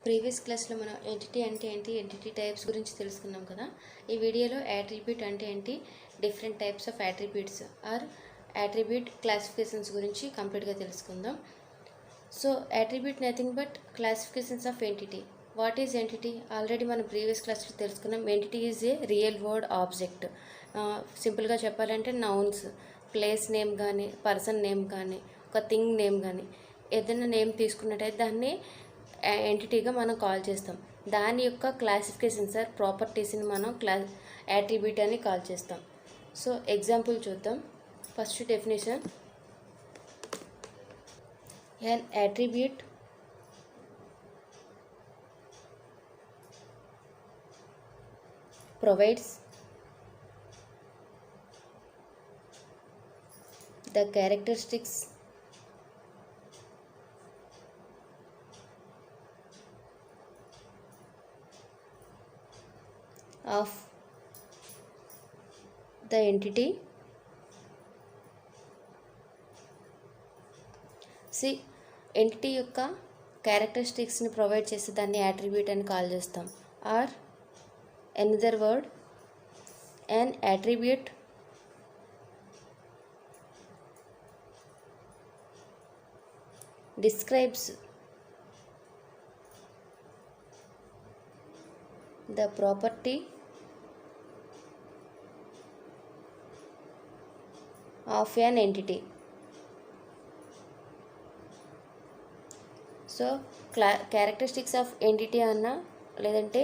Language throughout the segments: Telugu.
ప్రీవియస్ క్లాస్లో మనం ఎంటిటీ అంటే ఏంటి, ఎంటిటీ టైప్స్ గురించి తెలుసుకున్నాం కదా. ఈ వీడియోలో యాట్రిబ్యూట్ అంటే ఏంటి, different types of attributes or attribute classifications గురించి కంప్లీట్గా తెలుసుకుందాం. So attribute nothing but classifications of entity. What is entity? Already మనం ప్రీవియస్ క్లాస్లో తెలుసుకున్నాం. Entity is a real world object. సింపుల్గా చెప్పాలంటే నౌన్స్, ప్లేస్ నేమ్ కానీ, పర్సన్ నేమ్ కానీ, ఒక థింగ్ నేమ్ కానీ ఏదైనా నేమ్ తీసుకున్నట్టయితే దాన్ని ఎంటిటీగా మనం కాల్ చేస్తాం. దాని యొక్క క్లాసిఫికేషన్స్ ఆర్ ప్రాపర్టీస్ని మనం యాట్రిబ్యూట్ అని కాల్ చేస్తాం. సో ఎగ్జాంపుల్ చూద్దాం. First definition, an attribute provides the characteristics of the entity. Entity యొక్క క్యారెక్టరిస్టిక్స్ని ప్రొవైడ్ చేసి దాన్ని యాట్రిబ్యూట్ అని కాల్ చేస్తాం. Or another word, an attribute describes the property of an entity. So characteristics of entity అన్నా లేదంటే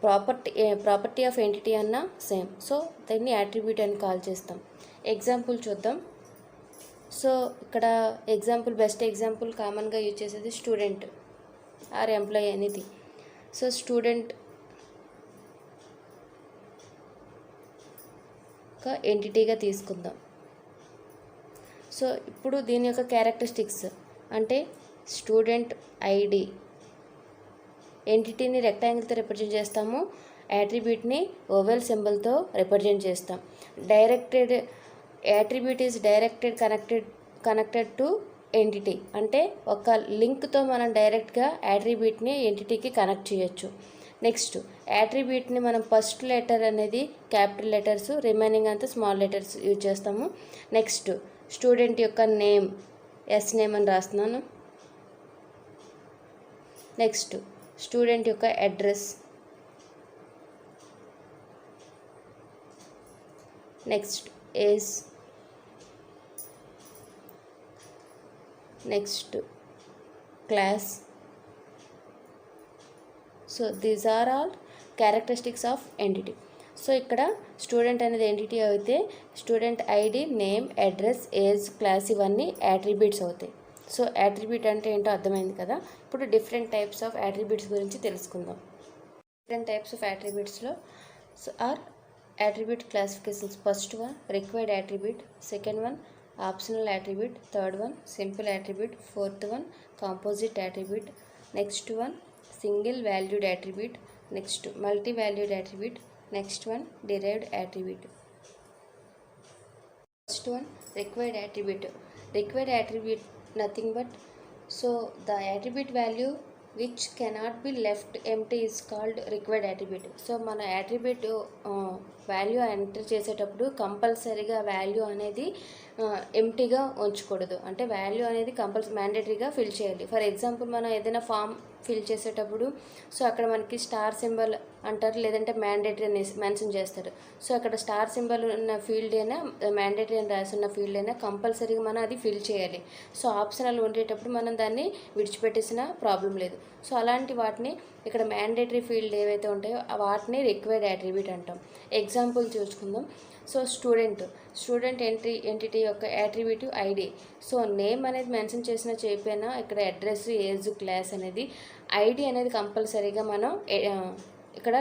ప్రాపర్టీ ఆఫ్ ఎంటిటీ అన్నా సేమ్. సో దాన్ని యాట్రిబ్యూట్ అని కాల్ చేస్తాం. ఎగ్జాంపుల్ చూద్దాం. సో ఇక్కడ ఎగ్జాంపుల్, బెస్ట్ ఎగ్జాంపుల్ కామన్గా యూజ్ చేసేది స్టూడెంట్ ఆర్ ఎంప్లాయీ అనేది. సో స్టూడెంట్ ఒక ఎంటిటీగా తీసుకుందాం. సో ఇప్పుడు దీని యొక్క క్యారెక్టరిస్టిక్స్ అంటే స్టూడెంట్ ఐడి, ఎంటిటీని రెక్టాంగిల్తో రిప్రజెంట్ చేస్తాము, యాట్రిబ్యూట్ని ఓవెల్ సింబల్తో రిప్రజెంట్ చేస్తాం. Attribute is connected to entity, అంటే ఒక లింక్తో మనం డైరెక్ట్గా యాట్రిబ్యూట్ని ఎంటిటీకి కనెక్ట్ చేయొచ్చు. నెక్స్ట్ యాట్రిబ్యూట్ని మనం ఫస్ట్ లెటర్ అనేది క్యాపిటల్ లెటర్స్, రిమైనింగ్ అంతా స్మాల్ లెటర్స్ యూజ్ చేస్తాము. నెక్స్ట్ స్టూడెంట్ యొక్క నేమ్, ఎస్ నేమ్ అని రాస్తున్నాను. నెక్స్ట్ స్టూడెంట్ యొక్క address, next age, next class. So these are all characteristics of entity. So ఇక్కడ స్టూడెంట్ అనేది ఎంటిటీ అయితే student ID, name, address, age, class ఇవన్నీ యాట్రిబ్యూట్స్ అవుతాయి. సో యాట్రిబ్యూట్ అంటే ఏంటో అర్థమైంది కదా. ఇప్పుడు డిఫరెంట్ టైప్స్ ఆఫ్ యాట్రిబ్యూట్స్ గురించి తెలుసుకుందాం. డిఫరెంట్ టైప్స్ ఆఫ్ యాట్రిబ్యూట్స్లో or attribute classifications. First one required attribute, second one optional attribute, third one simple attribute, fourth one composite attribute, next one single valued attribute, next multi valued attribute, next one derived attribute. First one required attribute. Required attribute nothing but the attribute value which cannot be left empty is called required attribute. So మన యాట్రిబ్యూట్ వాల్యూ ఎంటర్ చేసేటప్పుడు కంపల్సరీగా వాల్యూ అనేది ఎంటీగా ఉంచకూడదు. అంటే వాల్యూ అనేది మ్యాండేటరీగా ఫిల్ చేయాలి. ఫర్ ఎగ్జాంపుల్ మనం ఏదైనా ఫామ్ ఫిల్ చేసేటప్పుడు సో అక్కడ మనకి స్టార్ సింబల్ అంటారు, లేదంటే మ్యాండేటరీ అని మెన్షన్ చేస్తారు. సో అక్కడ స్టార్ సింబల్ ఉన్న ఫీల్డ్ అయినా, మ్యాండేటరీ అని రాసున్న ఫీల్డ్ అయినా కంపల్సరీగా మనం అది ఫిల్ చేయాలి. సో ఆప్షనల్ ఉండేటప్పుడు మనం దాన్ని విడిచిపెట్టేసిన ప్రాబ్లం లేదు. సో అలాంటి వాటిని ఇక్కడ మ్యాండేటరీ ఫీల్డ్ ఏవైతే ఉంటాయో వాటిని రిక్వైర్డ్ యాట్రిబ్యూట్ అంటాం. ఎగ్జాంపుల్ చూసుకుందాం. సో స్టూడెంట్ ఎంటిటీ యొక్క యాట్రిబ్యూట్ ఐడి. సో నేమ్ అనేది మెన్షన్ చేసిన చేయకపోయినా ఇక్కడ అడ్రస్, ఏజ్, క్లాస్ అనేది ఐడి అనేది కంపల్సరీగా మనం ఇక్కడ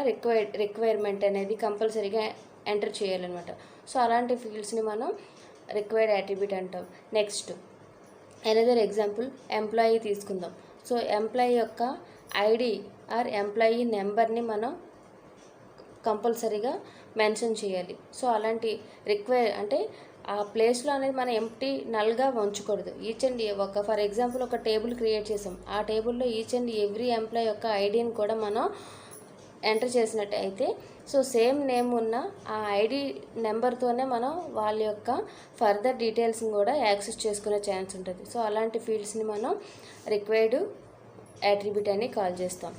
రిక్వైర్మెంట్ అనేది కంపల్సరీగా ఎంటర్ చేయాలన్నమాట. సో అలాంటి ఫీల్డ్స్ని మనం రిక్వైర్డ్ యాట్రిబ్యూట్ అంటాం. నెక్స్ట్ అనదర్ ఎగ్జాంపుల్ ఎంప్లాయీ తీసుకుందాం. సో ఎంప్లాయీ యొక్క ఐడి ఆర్ ఎంప్లాయీ నెంబర్ని మనం కంపల్సరీగా మెన్షన్ చేయాలి. సో అలాంటి అంటే ఆ ప్లేస్లో అనేది మనం ఎంప్టీ నల్గా ఉంచకూడదు. ఈచ్ అండ్ ఒక ఫర్ ఎగ్జాంపుల్ ఒక టేబుల్ క్రియేట్ చేసాం, ఆ టేబుల్లో ఈచ్ అండ్ ఎవ్రీ ఎంప్లాయ్ యొక్క ఐడిని కూడా మనం ఎంటర్ చేసినట్టయితే సో సేమ్ నేమ్ ఉన్న ఆ ఐడి నెంబర్తోనే మనం వాళ్ళ యొక్క ఫర్దర్ డీటెయిల్స్ని కూడా యాక్సెస్ చేసుకునే ఛాన్స్ ఉంటుంది. సో అలాంటి ఫీల్డ్స్ని మనం రిక్వైర్డ్ యాట్రిబ్యూట్ అని కాల్ చేస్తాం.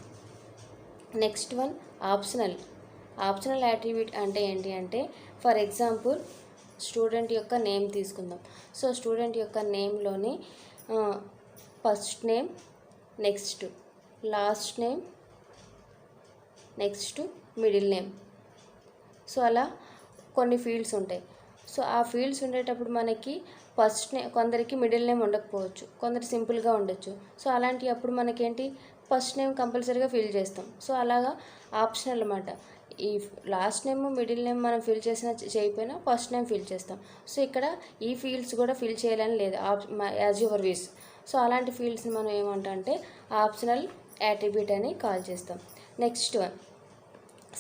Next one optional. Optional attribute అంటే ఏంటి అంటే ఫర్ ఎగ్జాంపుల్ స్టూడెంట్ యొక్క నేమ్ తీసుకుందాం. సో స్టూడెంట్ యొక్క నేమ్లోని first name, next last name, next middle name, so అలా కొన్ని ఫీల్డ్స్ ఉంటాయి. సో ఆ ఫీల్డ్స్ ఉండేటప్పుడు మనకి ఫస్ట్ నేమ్ కొందరికి మిడిల్ నేమ్ ఉండకపోవచ్చు, కొందరు సింపుల్గా ఉండొచ్చు. సో అలాంటి అప్పుడు మనకేంటి ఫస్ట్ నేమ్ కంపల్సరీగా ఫిల్ చేస్తాం. సో అలాగా ఆప్షనల్ అన్నమాట. ఈ లాస్ట్ నేమ్ మిడిల్ నేమ్ మనం ఫిల్ చేసినా చేయకపోయినా ఫస్ట్ నేమ్ ఫిల్ చేస్తాం. సో ఇక్కడ ఈ ఫీల్డ్స్ కూడా ఫిల్ చేయాలని లేదు, యాజ్ యువర్ విష్. సో అలాంటి ఫీల్డ్స్ని మనం ఏమంటాం అంటే ఆప్షనల్ యాట్రిబ్యూట్ అని కాల్ చేస్తాం. Next one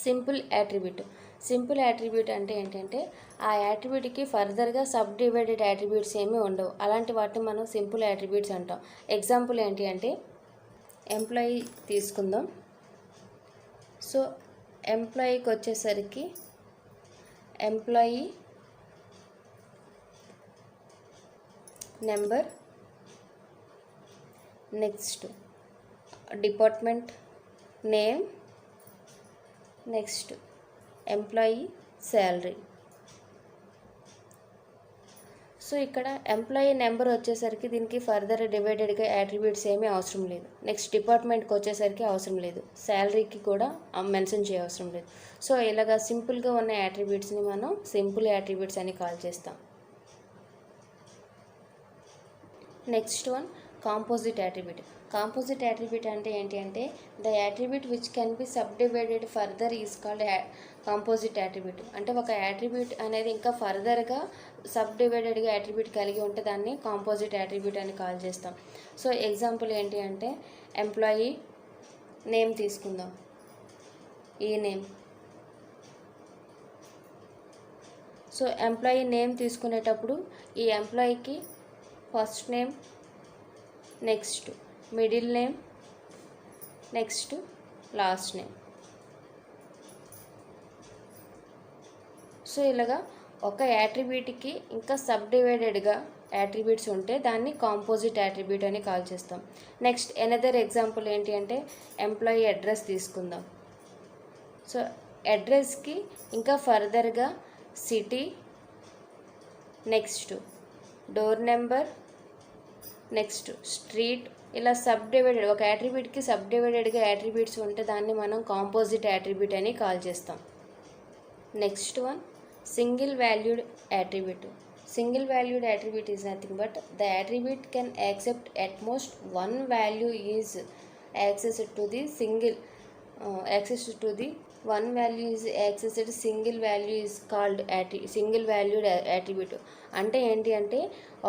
simple attribute. Simple attribute అంటే ఏంటంటే ఆ యాట్రిబ్యూట్కి ఫర్దర్గా సబ్ డివైడెడ్ యాట్రిబ్యూట్స్ ఏమీ ఉండవు. అలాంటి వాటిని మనం సింపుల్ యాట్రిబ్యూట్స్ అంటాం. ఎగ్జాంపుల్ ఏంటి అంటే ఎంప్లాయీ తీసుకుందాం. సో ఎంప్లాయీకి వచ్చేసరికి employee number, next department name, next employee salary. So ఇక్కడ ఎంప్లాయీ నెంబర్ వచ్చేసరికి దీనికి ఫర్దర్ డివైడెడ్గా యాట్రిబ్యూట్స్ ఏమీ అవసరం లేదు. నెక్స్ట్ డిపార్ట్మెంట్కి వచ్చేసరికి అవసరం లేదు, శాలరీకి కూడా మెన్షన్ చేయవసరం లేదు. సో ఇలాగా సింపుల్గా ఉన్న యాట్రిబ్యూట్స్ని మనం సింపుల్ యాట్రిబ్యూట్స్ అని కాల్ చేస్తాం. Next one composite attribute. Composite attribute అంటే ఏంటి అంటే the attribute which can be sub divided further is called composite attribute. అంటే ఒక యాట్రిబ్యూట్ అనేది ఇంకా ఫర్దర్గా సబ్ డివైడెడ్గా యాట్రిబ్యూట్ కలిగి ఉంటే దాన్ని కాంపోజిట్ యాట్రిబ్యూట్ అని కాల్ చేస్తాం. సో ఎగ్జాంపుల్ ఏంటి అంటే ఎంప్లాయీ నేమ్ తీసుకుందాం, ఈ నేమ్. సో ఎంప్లాయీ నేమ్ తీసుకునేటప్పుడు ఈ ఎంప్లాయీకి first name, next middle name, next last name. So ఇలాగా ఒక యాట్రిబ్యూట్కి ఇంకా సబ్ డివైడెడ్గా యాట్రిబ్యూట్స్ ఉంటే దాన్ని కాంపోజిట్ యాట్రిబ్యూట్ అని కాల్ చేస్తాం. నెక్స్ట్ ఎనదర్ ఎగ్జాంపుల్ ఏంటి అంటే ఎంప్లాయీ అడ్రస్ తీసుకుందాం. సో అడ్రస్కి ఇంకా ఫర్దర్గా city, next door number, next street, ఇలా సబ్ డివైడెడ్ ఒక యాట్రిబ్యూట్కి సబ్ డివైడెడ్గా యాట్రిబ్యూట్స్ ఉంటే దాన్ని మనం కాంపోజిట్ యాట్రిబ్యూట్ అని కాల్ చేస్తాం. Next one single valued attribute. Single valued attribute is nothing but the attribute can accept at most one value is accessed to the one value is accessed, single value is called single valued attribute. అంటే ఏంటి అంటే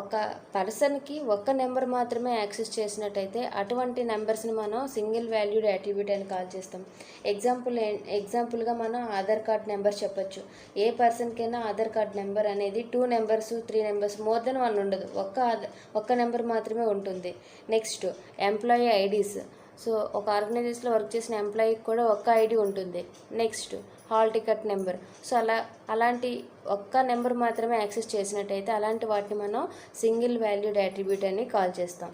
ఒక పర్సన్కి ఒక్క నెంబర్ మాత్రమే యాక్సెస్ చేసినట్టయితే అటువంటి నెంబర్స్ని మనం సింగిల్ వాల్యూడ్ యాట్రిబ్యూట్ అని కాల్ చేస్తాం. ఎగ్జాంపుల్గా మనం ఆధార్ కార్డ్ నెంబర్ చెప్పొచ్చు. ఏ పర్సన్కైనా ఆధార్ కార్డ్ నెంబర్ అనేది 2 నెంబర్స్ 3 నెంబర్స్ మోర్ దెన్ 1 ఉండదు, ఒక్క నెంబర్ మాత్రమే ఉంటుంది. Next employee IDs. సో ఒక ఆర్గనైజేషన్లో వర్క్ చేసిన ఎంప్లాయీకి కూడా ఒక్క ఐడి ఉంటుంది. Next hall ticket number. So అలాంటి ఒక్క నెంబర్ మాత్రమే యాక్సెస్ చేసినట్టయితే అలాంటి వాటిని మనం సింగిల్ వాల్యూడ్ యాట్రిబ్యూట్ అని కాల్ చేస్తాం.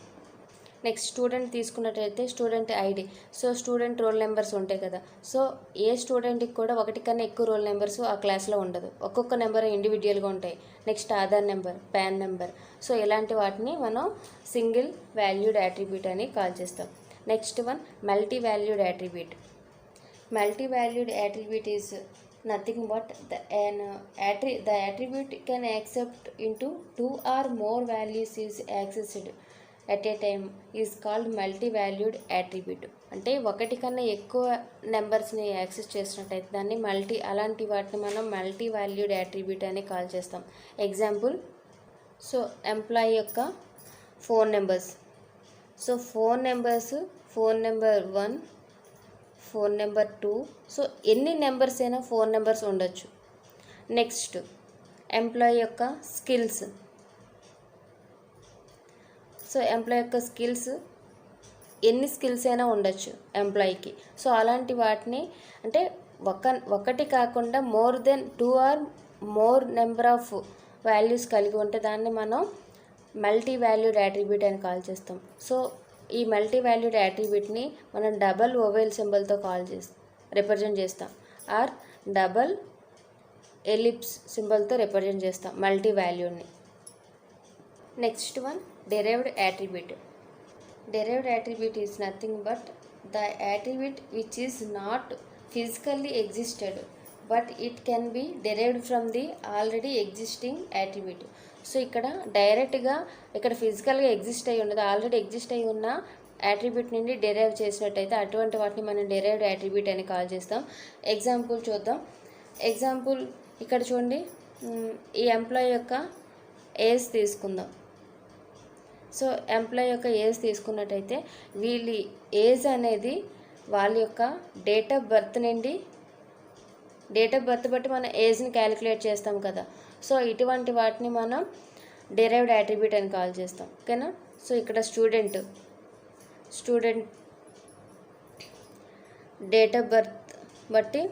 నెక్స్ట్ స్టూడెంట్ తీసుకున్నట్టయితే student ID. So student role numbers ఉంటాయి కదా. సో ఏ స్టూడెంట్కి కూడా ఒకటి కన్నా ఎక్కువ రోల్ నెంబర్స్ ఆ క్లాస్లో ఉండదు, ఒక్కొక్క నెంబర్ ఇండివిజువల్గా ఉంటాయి. Next Aadhaar number, pan number. So ఇలాంటి వాటిని మనం సింగిల్ వాల్యూడ్ యాట్రిబ్యూట్ అని కాల్ చేస్తాం. Next one multi valued attribute. Multi valued attribute is nothing but the attribute can accept into 2 or more values is accessed at a time is called multi valued attribute. అంటే ఒకటి కన్నా ఎక్కువ నెంబర్స్ని యాక్సెస్ చేసినట్టయితే దాన్ని అలాంటి వాటిని మనం మల్టీ వాల్యూడ్ యాట్రిబ్యూట్ అని కాల్ చేస్తాం. ఎగ్జాంపుల్ సో ఎంప్లాయీ యొక్క phone numbers. So phone number 1, phone number 2. So ఎన్ని నెంబర్స్ అయినా ఫోన్ నెంబర్స్ ఉండొచ్చు. నెక్స్ట్ ఎంప్లాయీ యొక్క స్కిల్స్. సో ఎంప్లాయీ యొక్క స్కిల్స్ ఎన్ని స్కిల్స్ అయినా ఉండొచ్చు ఎంప్లాయీకి. సో అలాంటి వాటిని అంటే ఒకటి కాకుండా more than 2 or more number of values కలిగి ఉంటే దాన్ని మనం మల్టీ వాల్యూడ్ యాట్రిబ్యూట్ అని కాల్ చేస్తాం. సో ఈ మల్టీ వాల్యూడ్ యాట్రిబ్యూట్ని మనం డబల్ ఓవెల్ సింబల్తో రిప్రజెంట్ చేస్తాం ఆర్ డబల్ ఎలిప్స్ సింబల్తో రిప్రజెంట్ చేస్తాం మల్టీ వాల్యూడ్ని. Next one derived attribute. Derived attribute is nothing but the attribute which is not physically existed but it can be derived from the already existing attribute. So ఇక్కడ డైరెక్ట్గా ఇక్కడ ఫిజికల్గా ఎగ్జిస్ట్ అయి ఉన్నది ఆల్రెడీ ఎగ్జిస్ట్ అయి ఉన్న యాట్రిబ్యూట్ నుండి డెరైవ్ చేసినట్టయితే అటువంటి వాటిని మనం డెరైవ్డ్ యాట్రిబ్యూట్ అని కాల్ చేస్తాం. ఎగ్జాంపుల్ చూద్దాం. ఎగ్జాంపుల్ ఇక్కడ చూడండి, ఈ ఎంప్లాయీ యొక్క ఏజ్ తీసుకుందాం. సో ఎంప్లాయీ యొక్క ఏజ్ తీసుకున్నట్టయితే వీళ్ళ ఏజ్ అనేది వాళ్ళ యొక్క డేట్ ఆఫ్ బర్త్ నుండి బట్టి మనం ఏజ్ని క్యాలిక్యులేట్ చేస్తాం కదా. సో ఇటువంటి వాటిని మనం డెరైవ్డ్ యాట్రిబ్యూట్ అని కాల్ చేస్తాం. ఓకేనా. సో ఇక్కడ స్టూడెంట్ డేట్ ఆఫ్ బర్త్ బట్టి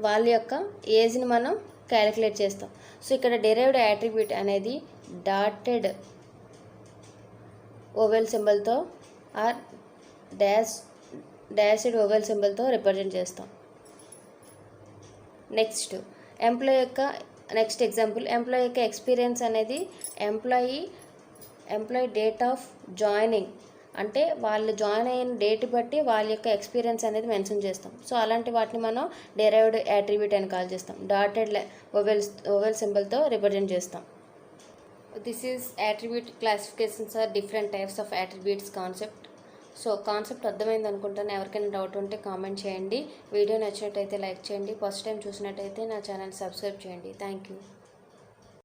వాళ్ళ యొక్క ఏజ్ని మనం క్యాలిక్యులేట్ చేస్తాం. సో ఇక్కడ డెరైవ్డ్ యాట్రిబ్యూట్ అనేది డాటెడ్ ఓవెల్ సింబల్తో ఆర్ డాష్డ్ ఓవెల్ సింబల్తో రిప్రజెంట్ చేస్తాం. నెక్స్ట్ ఎగ్జాంపుల్ ఎంప్లాయీ యొక్క ఎక్స్పీరియన్స్ అనేది ఎంప్లాయీ డేట్ ఆఫ్ జాయినింగ్ అంటే వాళ్ళు జాయిన్ అయిన డేట్ బట్టి వాళ్ళ యొక్క ఎక్స్పీరియన్స్ అనేది మెన్షన్ చేస్తాం. సో అలాంటి వాటిని మనం డెరైవ్డ్ యాట్రిబ్యూట్ అని కాల్ చేస్తాం. డాటెడ్ ఓవెల్ సింబల్తో రిప్రజెంట్ చేస్తాం. This is attribute classifications are different types of attributes concept. So concept అర్థమైంది అనుకుంటాను. ఎవరికైనా డౌట్ ఉంటే కామెంట్ చేయండి. వీడియో నచ్చినట్టయితే లైక్ చేయండి. ఫస్ట్ టైం చూసినట్టయితే నా ఛానల్ సబ్స్క్రైబ్ చేయండి. Thank you.